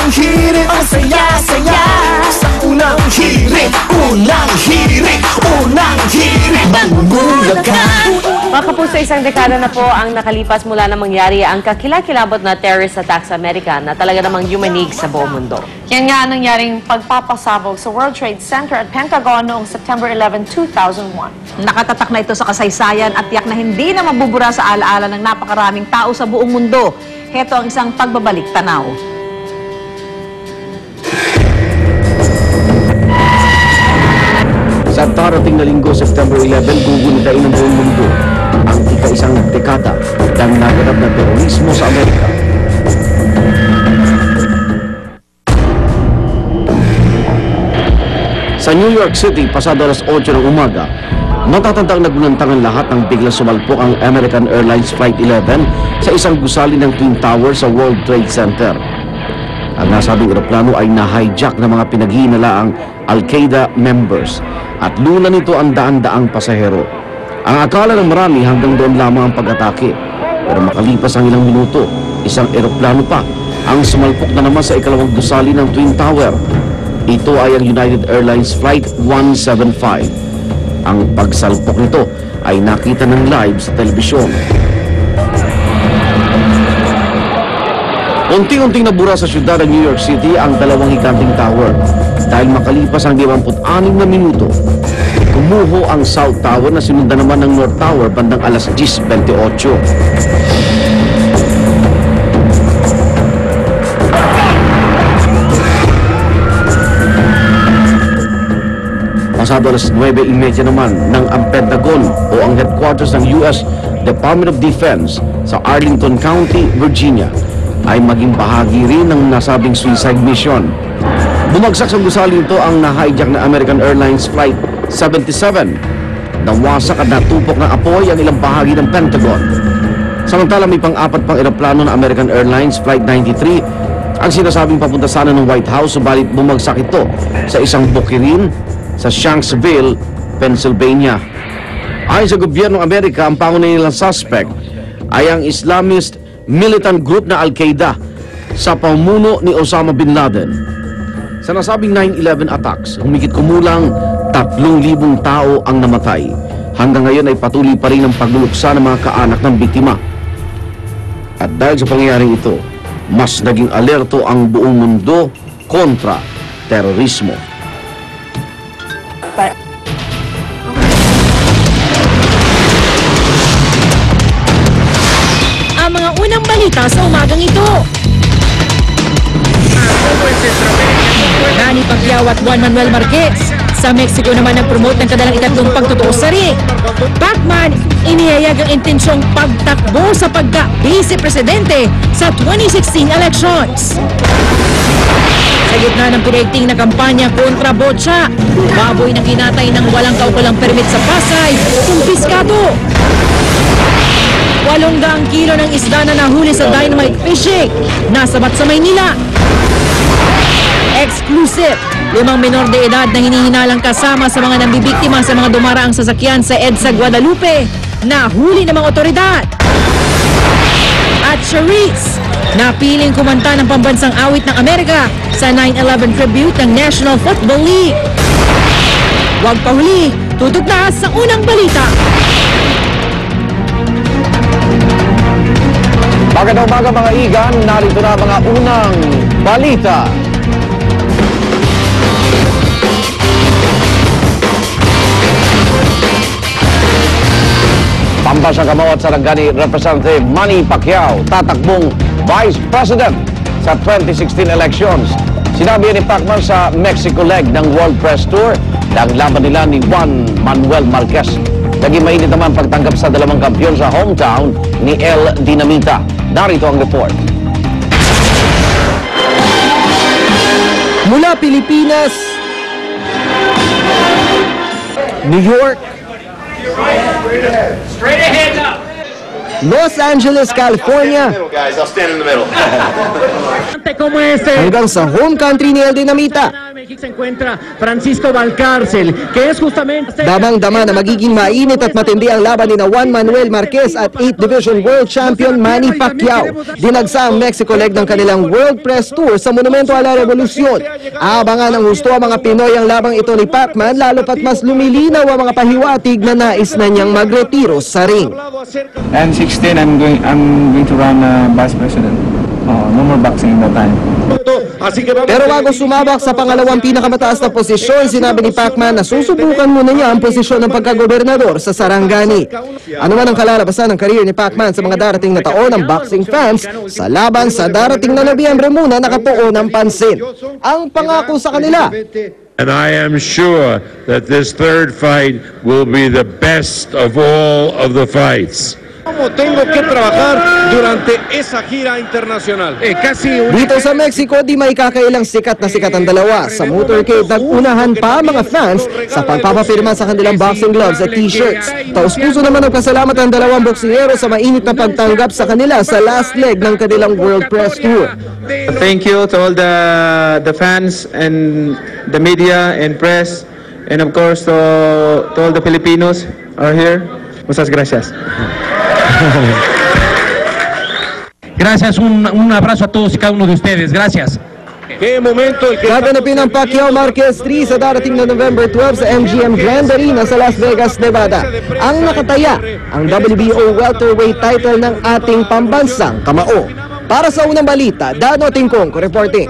Unang hirit, ang saya-saya. Sa unang hirit, unang hirit, unang hirit, Bulacan. Mga kapuso, isang dekada na po ang nakalipas mula na mangyari ang kakilakilabot na terrorist attack sa Amerika na talaga namang yumanig sa buong mundo. Yan nga ang nangyaring pagpapasabog sa World Trade Center at Pentagon noong September 11, 2001. Nakatatak na ito sa kasaysayan at tiyak na hindi na mabubura sa alaala ng napakaraming tao sa buong mundo. Heto ang isang pagbabalik tanaw. Sa darating na linggo, September 11, gugunitain ng buong mundo ang ika-isang dekada ng naganap na terorismo sa Amerika. Sa New York City, pasado alas 8 ng umaga, matatandang nagunantangan lahat ng biglang sumalpok ang American Airlines Flight 11 sa isang gusali ng Twin Towers sa World Trade Center. Ang nasabing eroplano ay na-hijack ng mga pinaghihinalaang Al-Qaeda members at luna nito ang daan-daang pasahero. Ang akala ng marami hanggang doon lamang ang pag-atake. Pero makalipas ang ilang minuto, isang eroplano pa ang sumalpok na naman sa ikalawang gusali ng Twin Tower. Ito ay ang United Airlines Flight 175. Ang pagsalpok nito ay nakita ng live sa telebisyon. Unti-unting nabura sa syudad ng New York City ang dalawang higanting tower. Dahil makalipas ang 56 na minuto, kumuho ang South Tower na sinundan naman ng North Tower bandang alas 10:28. Pasado alas 9:30 naman ng ang Pentagon o ang headquarters ng US Department of Defense sa Arlington County, Virginia ay maging bahagi rin ng nasabing suicide mission. Bumagsak sa gusali ito ang na-hijack na American Airlines Flight 77. Nawasak at natupok ng apoy ang ilang bahagi ng Pentagon. Samantala may pang-apat pang eroplano ng American Airlines Flight 93 ang sinasabing papunta sana ng White House, subalit bumagsak ito sa isang bukirin sa Shanksville, Pennsylvania. Ayon sa gobyernong Amerika, ang pangunahing nilang suspect ay ang Islamist militant group na Al-Qaeda sa pamuno ni Osama Bin Laden. Sa nasabing 9/11 attacks, humigit kumulang 3,000 tao ang namatay. Hanggang ngayon ay patuloy pa rin ang pagluluksa ng mga kaanak ng biktima. At dahil sa pangyayaring ito, mas naging alerto ang buong mundo kontra terorismo. Ang mga unang balita sa umagang ito. Manny Pacquiao at Juan Manuel Marquez. Sa Mexico naman nag-promote ng kadalang ikatlong pagtutoo sa ring. Pacman, inihayag ang intensyong pagtakbo sa pagka-vice-presidente sa 2016 elections. Sa gitna ng pinaigting na kampanya kontra Botcha, baboy na kinatay ng walang kaukulang permit sa Pasay, kumpiskado. 800 kilo ng isda na nahuli sa dynamite fishing, nasabat sa Maynila. Exclusive, 5 menor de edad na hinihinalang kasama sa mga nambibiktima sa mga dumaraang sasakyan sa EDSA Guadalupe, nahuli ng mga otoridad. At Charisse, napiling kumanta ng pambansang awit ng Amerika sa 9/11 tribute ng National Football League. Huwag pahuli, tutok na sa unang balita. Magandang umaga mga igan, narito na mga unang balita. Pampasang Kamawat Sarangani Representative Manny Pacquiao tatakbong Vice President sa 2016 elections. Sinabi ni Pacman sa Mexico leg ng World Press Tour na ang laban nila ni Juan Manuel Marquez. Naging mainit naman pagtanggap sa dalawang kampiyon sa hometown ni El Dinamita. Narito ang report. Mula Pilipinas, New York, Straight ahead up. Los Angeles, California, Guys, I'll stand in the middle. hanggang sa home country ni El Dinamita, se encuentra Francisco Valcárcel, que es justamente... Damang-dama na magiging mainit at matindi ang laban ni Juan Manuel Marquez at 8th Division World Champion Manny Pacquiao. Dinagsa ang Mexico leg ng kanilang World Press Tour sa Monumento a la Revolucion. Abangan ng husto ang mga Pinoy ang labang ito ni Pacman, lalo pat mas lumilinaw ang mga pahiwatig na nais na niyang magretiro sa ring. And 16, I'm going to run Vice President. No more boxing in that time. Pero bago sumabak sa pangalawang pinakamataas na posisyon, sinabi ni Pacman na susubukan muna niya ang posisyon ng pagkagobernador sa Sarangani. Ano man ang kalalabasan ng career ni Pacman sa mga darating na taon ng boxing fans, sa laban sa darating na Nobyembre muna nakatuon ng pansin. Ang pangako sa kanila, and I am sure that this third fight will be the best of all of the fights. Tengo que trabajar durante esa gira internacional. Dito sa Mexico, di may kakailang sikat na sikat ang dalawa. Sa motorcade, nag-unahan pa mga fans sa pagpapapirma sa kanilang boxing gloves at t-shirts. Taus-puso naman ang pasalamat ng dalawang boksingero sa mainit na pagtanggap sa kanila sa last leg ng kanilang World Press Tour. Thank you to all the fans and the media and press, and of course to all the Filipinos are here. Muchas gracias. Gracias, un abrazo a todos y cada uno de ustedes. Gracias. Gaganapin ang Pacquiao Marquez 3 sa darating na November 12 sa MGM Grand Arena sa Las Vegas, Nevada. Ang nakataya, ang WBO welterweight title ng ating pambansang kamao. Para sa unang balita, Dano Tingkong, reporting.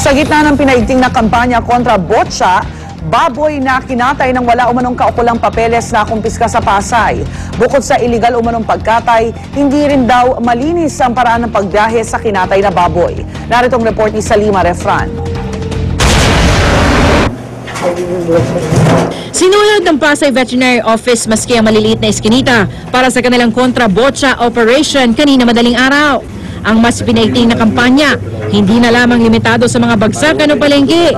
Sa gitna ng pinaigting na kampanya kontra botsa, baboy na kinatay ng wala umanong kaukulang papeles na kumpiska sa Pasay. Bukod sa iligal umanong pagkatay, hindi rin daw malinis ang paraan ng pagbiyahe sa kinatay na baboy. Narito ang report ni Salima Refran. Sinulat ng Pasay Veterinary Office maski ang maliliit na iskinita para sa kanilang kontra botsa operation kanina madaling araw. Ang mas pinaigting na kampanya, hindi na lamang limitado sa mga bagsakan o palengke.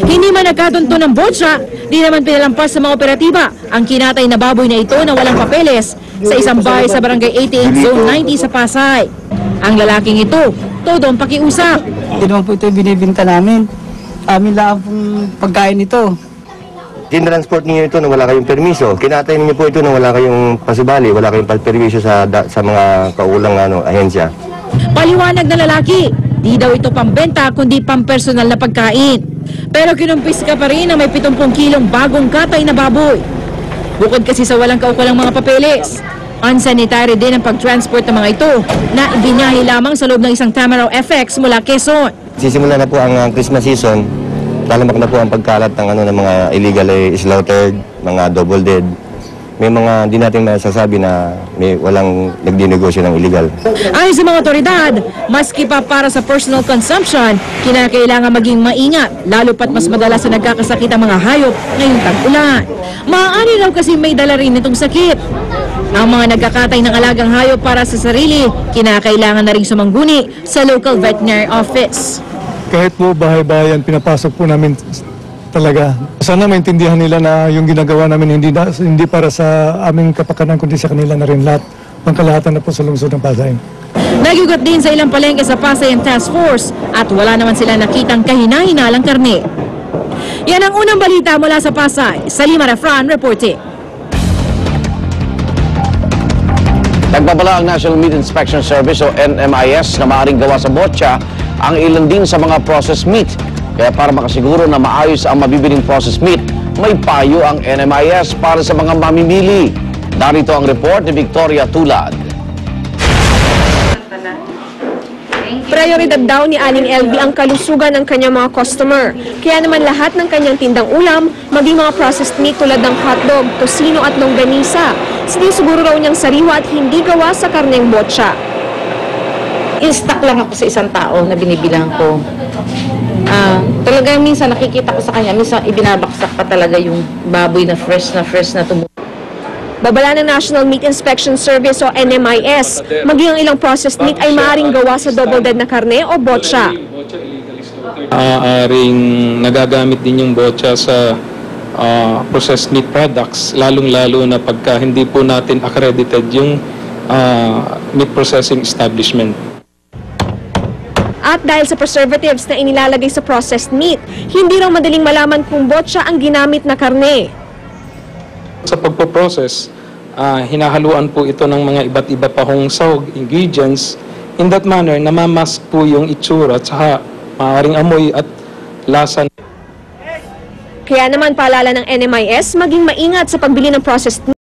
Hindi man nagkatunto ng botsa, di naman pinalampas sa mga operatiba ang kinatay na baboy na ito na walang papeles sa isang bahay sa Barangay 88 Zone 90 sa Pasay. Ang lalaking ito, todong pakiusap. Hindi naman po ito yung binibinta namin. Amin lang pong pagkain ito. Tinransport niyo ito na wala kayong permiso. Kinatay niyo po ito na wala kayong pasubali, wala kayong permiso sa mga kaulang ahensya. Paliwanag na lalaki, di daw ito pambenta kundi pampersonal na pagkain. Pero kinumpiska pa rin na may 70 kilong bagong katay na baboy. Bukod kasi sa walang kaukulang mga papeles, unsanitary din ang pag-transport ng mga ito na ibinyahe lamang sa loob ng isang Tamaraw FX mula Quezon. Sisimula na po ang Christmas season, talamak na po ang pagkalat ng mga illegally slaughtered, mga double dead. May mga di natin masasabi na may walang nagdinegosyo ng illegal. Ayon sa mga otoridad, maski pa para sa personal consumption, kinakailangan maging maingat, lalo pat mas madalas na nagkakasakit ang mga hayop ngayong tag-ulan. Maaari raw kasi may dala rin itong sakit. Ang mga nagkakatay ng alagang hayop para sa sarili, kinakailangan na rin sumangguni sa local veterinary office. Kahit po bahay-bayan, pinapasok po namin talaga. Sana maintindihan nila na yung ginagawa namin hindi para sa aming kapakanan kundi sa kanila na rin lahat. Pangkalahatan na po sa lungsod ng Pasay. Nagugat din sa ilang palengke sa Pasay ang task force at wala naman sila nakitang kahina-hinalang karne. Yan ang unang balita mula sa Pasay. Salima Refran reporting. Nagbabala ang National Meat Inspection Service o NMIS na maaaring gawa sa botsa ang ilan din sa mga processed meat. Kaya para makasiguro na maayos ang mabibiling processed meat, may payo ang NMIS para sa mga mamimili. Narito ang report ni Victoria Tulad. Prioridad daw ni Aling LV ang kalusugan ng kanyang mga customer. Kaya naman lahat ng kanyang tindang ulam, maging mga processed meat tulad ng hotdog, tosino at longganisa, sinisiguro raw niyang sariwa at hindi gawa sa karneng botsa. In-stock lang ako sa isang tao na binibilang ko. Talagang minsan nakikita ko sa kanya, minsan ibinabaksak pa talaga yung baboy na fresh na tumubo. Babala ng National Meat Inspection Service o NMIS, maging ang ilang processed meat ay maaaring gawa sa double dead na karne o botsa. Maaaring nagagamit din yung botsa sa processed meat products, lalong-lalo na pagka hindi po natin accredited yung meat processing establishment. At dahil sa preservatives na inilalagay sa processed meat, hindi raw madaling malaman kung botsa ang ginamit na karne. Sa pagpo-process, hinahaluan po ito ng mga iba't iba pa hong sahog, ingredients. In that manner, namamask po yung itsura at saka maaaring amoy at lasa. Kaya naman paalala ng NMIS maging maingat sa pagbili ng processed meat